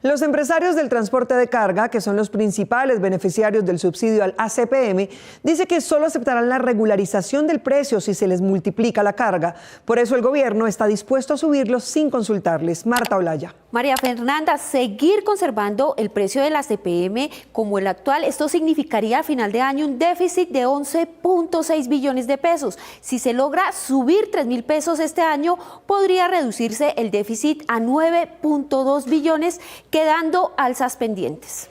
Los empresarios del transporte de carga, que son los principales beneficiarios del subsidio al ACPM, dicen que solo aceptarán la regularización del precio si se les multiplica la carga. Por eso el gobierno está dispuesto a subirlos sin consultarles. Marta Olaya. María Fernanda, seguir conservando el precio del ACPM como el actual, esto significaría a final de año un déficit de 11.6 billones de pesos. Si se logra subir 3.000 pesos este año, podría reducirse el déficit a 9.2 billones, quedando alzas pendientes.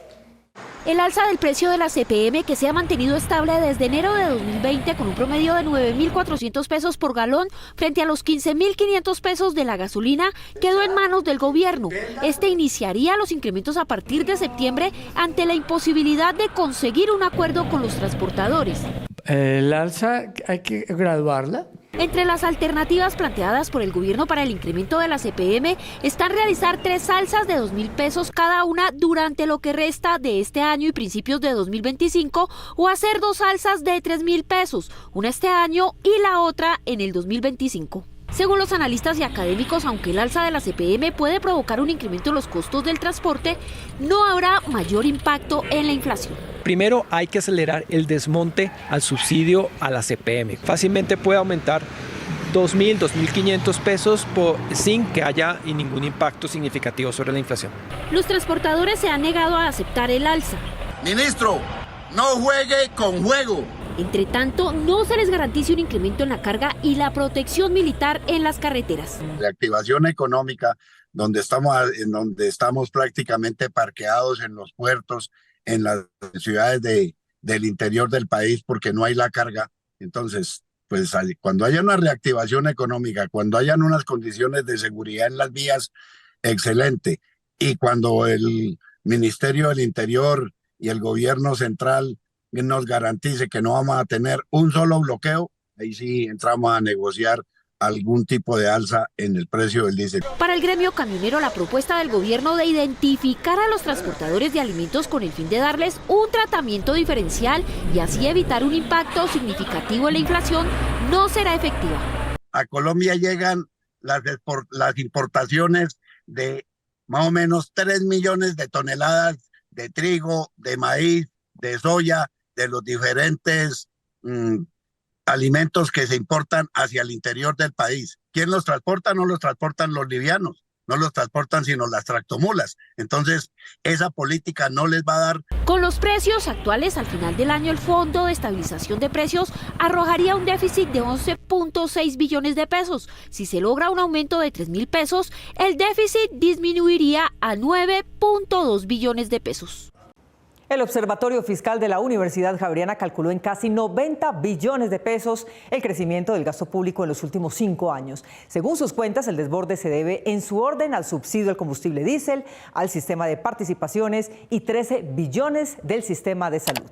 El alza del precio de la CPM, que se ha mantenido estable desde enero de 2020 con un promedio de 9.400 pesos por galón frente a los 15.500 pesos de la gasolina, quedó en manos del gobierno. Este iniciaría los incrementos a partir de septiembre ante la imposibilidad de conseguir un acuerdo con los transportadores. El alza hay que graduarla. Entre las alternativas planteadas por el gobierno para el incremento de la CPM están realizar 3 alzas de 2.000 pesos cada una durante lo que resta de este año y principios de 2025 o hacer 2 alzas de 3.000 pesos, una este año y la otra en el 2025. Según los analistas y académicos, aunque el alza de la CPM puede provocar un incremento en los costos del transporte, no habrá mayor impacto en la inflación. Primero hay que acelerar el desmonte al subsidio a la CPM. Fácilmente puede aumentar 2.000, 2.500 pesos sin que haya ningún impacto significativo sobre la inflación. Los transportadores se han negado a aceptar el alza. Ministro, no juegue con fuego. Entre tanto, no se les garantice un incremento en la carga y la protección militar en las carreteras. Reactivación económica, donde estamos prácticamente parqueados en los puertos, en las ciudades del interior del país, porque no hay la carga. Entonces, pues cuando haya una reactivación económica, cuando hayan unas condiciones de seguridad en las vías, excelente. Y cuando el Ministerio del Interior y el gobierno central nos garantice que no vamos a tener un solo bloqueo, ahí sí entramos a negociar algún tipo de alza en el precio del diésel. Para el gremio camionero, la propuesta del gobierno de identificar a los transportadores de alimentos con el fin de darles un tratamiento diferencial y así evitar un impacto significativo en la inflación no será efectiva. A Colombia llegan las importaciones de más o menos 3 millones de toneladas de trigo, de maíz, de soya, de los diferentes alimentos que se importan hacia el interior del país. ¿Quién los transporta? No los transportan los livianos, no los transportan sino las tractomulas. Entonces, esa política no les va a dar. Con los precios actuales, al final del año el Fondo de Estabilización de Precios arrojaría un déficit de 11.6 billones de pesos. Si se logra un aumento de 3.000 pesos, el déficit disminuiría a 9.2 billones de pesos. El Observatorio Fiscal de la Universidad Javeriana calculó en casi 90 billones de pesos el crecimiento del gasto público en los últimos 5 años. Según sus cuentas, el desborde se debe en su orden al subsidio al combustible diésel, al sistema de participaciones y 13 billones del sistema de salud.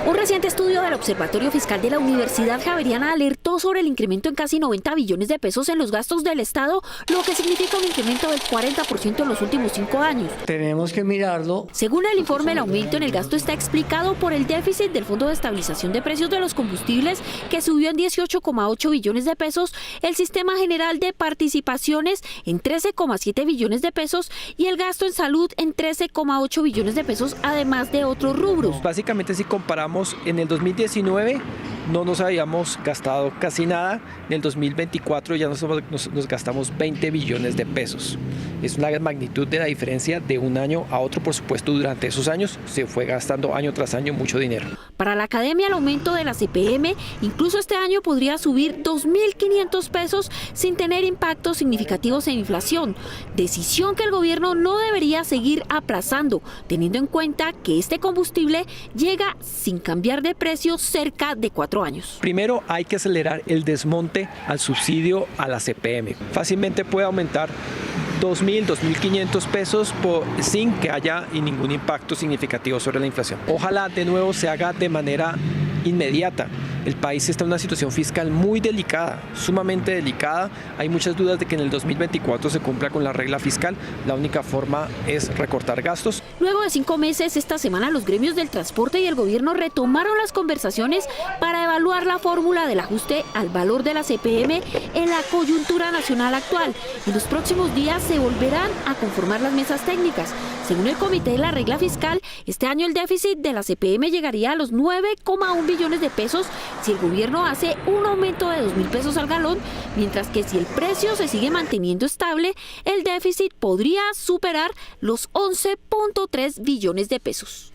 Un reciente estudio del Observatorio Fiscal de la Universidad Javeriana alertó sobre el incremento en casi 90 billones de pesos en los gastos del Estado, lo que significa un incremento del 40% en los últimos 5 años. Tenemos que mirarlo. Según el informe, el aumento en el gasto está explicado por el déficit del Fondo de Estabilización de Precios de los Combustibles, que subió en 18,8 billones de pesos, el Sistema General de Participaciones en 13,7 billones de pesos y el gasto en salud en 13,8 billones de pesos, además de otros rubros. Básicamente, si comparamos, en el 2019 no nos habíamos gastado casi nada, en el 2024 ya nos gastamos 20 billones de pesos. Es una magnitud de la diferencia de un año a otro. Por supuesto, durante esos años se fue gastando año tras año mucho dinero. Para la academia, el aumento de la CPM incluso este año podría subir 2.500 pesos sin tener impactos significativos en inflación, decisión que el gobierno no debería seguir aplazando, teniendo en cuenta que este combustible llega sin cambiar de precio cerca de 4 años. Primero hay que acelerar el desmonte al subsidio a la CPM. Fácilmente puede aumentar 2.000, 2.500 pesos sin que haya ningún impacto significativo sobre la inflación. Ojalá de nuevo se haga de manera inmediata. El país está en una situación fiscal muy delicada, sumamente delicada. Hay muchas dudas de que en el 2024 se cumpla con la regla fiscal. La única forma es recortar gastos. Luego de 5 meses, esta semana los gremios del transporte y el gobierno retomaron las conversaciones para evaluar la fórmula del ajuste al valor de la CPM en la coyuntura nacional actual. En los próximos días se volverán a conformar las mesas técnicas. Según el comité de la regla fiscal, este año el déficit de la CPM llegaría a los 9,1 billones de pesos si el gobierno hace un aumento de 2.000 pesos al galón, mientras que si el precio se sigue manteniendo estable, el déficit podría superar los 11,3 billones de pesos.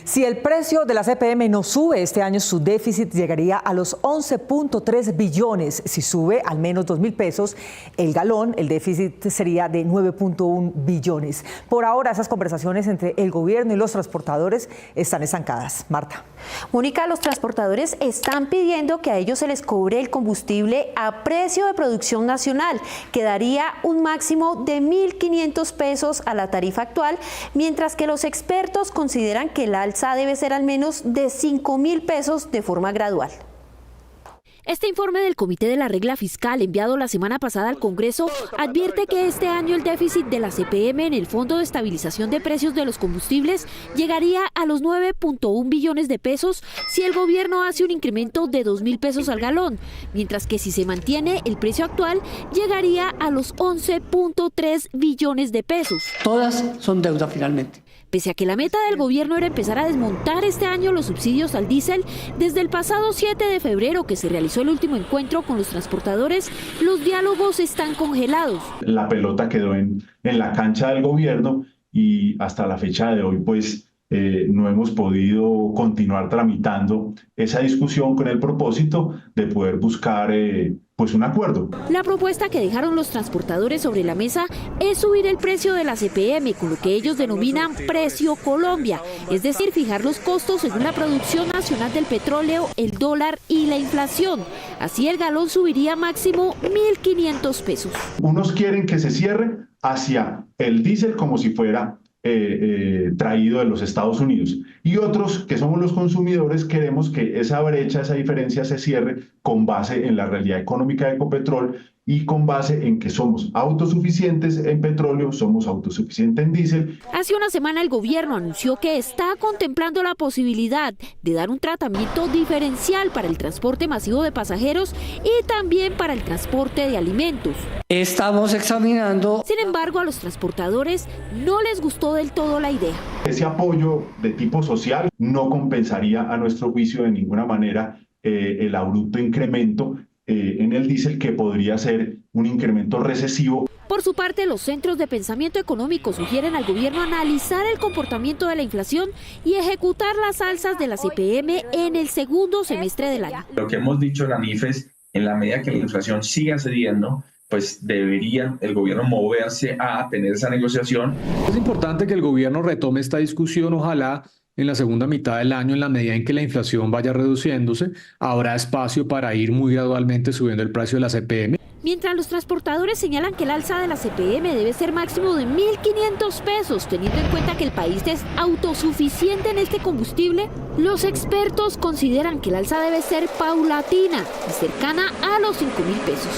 Si el precio de la CPM no sube este año, su déficit llegaría a los 11,3 billones. Si sube al menos 2.000 pesos el galón, el déficit sería de 9,1 billones. Por ahora, esas conversaciones entre el gobierno y los transportadores están estancadas. Marta. Mónica, los transportadores están pidiendo que a ellos se les cobre el combustible a precio de producción nacional, que daría un máximo de 1.500 pesos a la tarifa actual, mientras que los expertos consideran que el alza debe ser al menos de 5.000 pesos de forma gradual. Este informe del Comité de la Regla Fiscal enviado la semana pasada al Congreso advierte que este año el déficit de la CPM en el Fondo de Estabilización de Precios de los Combustibles llegaría a los 9,1 billones de pesos si el gobierno hace un incremento de 2.000 pesos al galón, mientras que si se mantiene el precio actual llegaría a los 11,3 billones de pesos. Todas son deuda finalmente. Pese a que la meta del gobierno era empezar a desmontar este año los subsidios al diésel, desde el pasado 7 de febrero que se realizó el último encuentro con los transportadores, los diálogos están congelados. La pelota quedó en la cancha del gobierno y hasta la fecha de hoy pues no hemos podido continuar tramitando esa discusión con el propósito de poder buscar pues un acuerdo. La propuesta que dejaron los transportadores sobre la mesa es subir el precio de la CPM con lo que ellos denominan precio Colombia, es decir, fijar los costos según la producción nacional del petróleo, el dólar y la inflación. Así el galón subiría máximo 1.500 pesos. Unos quieren que se cierre hacia el diésel como si fuera traído de los Estados Unidos, y otros que somos los consumidores queremos que esa brecha, esa diferencia se cierre con base en la realidad económica de Ecopetrol y con base en que somos autosuficientes en petróleo, somos autosuficientes en diésel. Hace una semana el gobierno anunció que está contemplando la posibilidad de dar un tratamiento diferencial para el transporte masivo de pasajeros y también para el transporte de alimentos. Estamos examinando. Sin embargo, a los transportadores no les gustó del todo la idea. Ese apoyo de tipo social no compensaría a nuestro juicio de ninguna manera el abrupto incremento en el diésel, que podría ser un incremento recesivo. Por su parte, los centros de pensamiento económico sugieren al gobierno analizar el comportamiento de la inflación y ejecutar las alzas de la CPM en el segundo semestre del año. Lo que hemos dicho en la NIF es, en la medida que la inflación siga cediendo, pues debería el gobierno moverse a tener esa negociación. Es importante que el gobierno retome esta discusión, ojalá en la segunda mitad del año, en la medida en que la inflación vaya reduciéndose, habrá espacio para ir muy gradualmente subiendo el precio de la CPM. Mientras los transportadores señalan que el alza de la CPM debe ser máximo de 1.500 pesos, teniendo en cuenta que el país es autosuficiente en este combustible, los expertos consideran que el alza debe ser paulatina y cercana a los 5.000 pesos.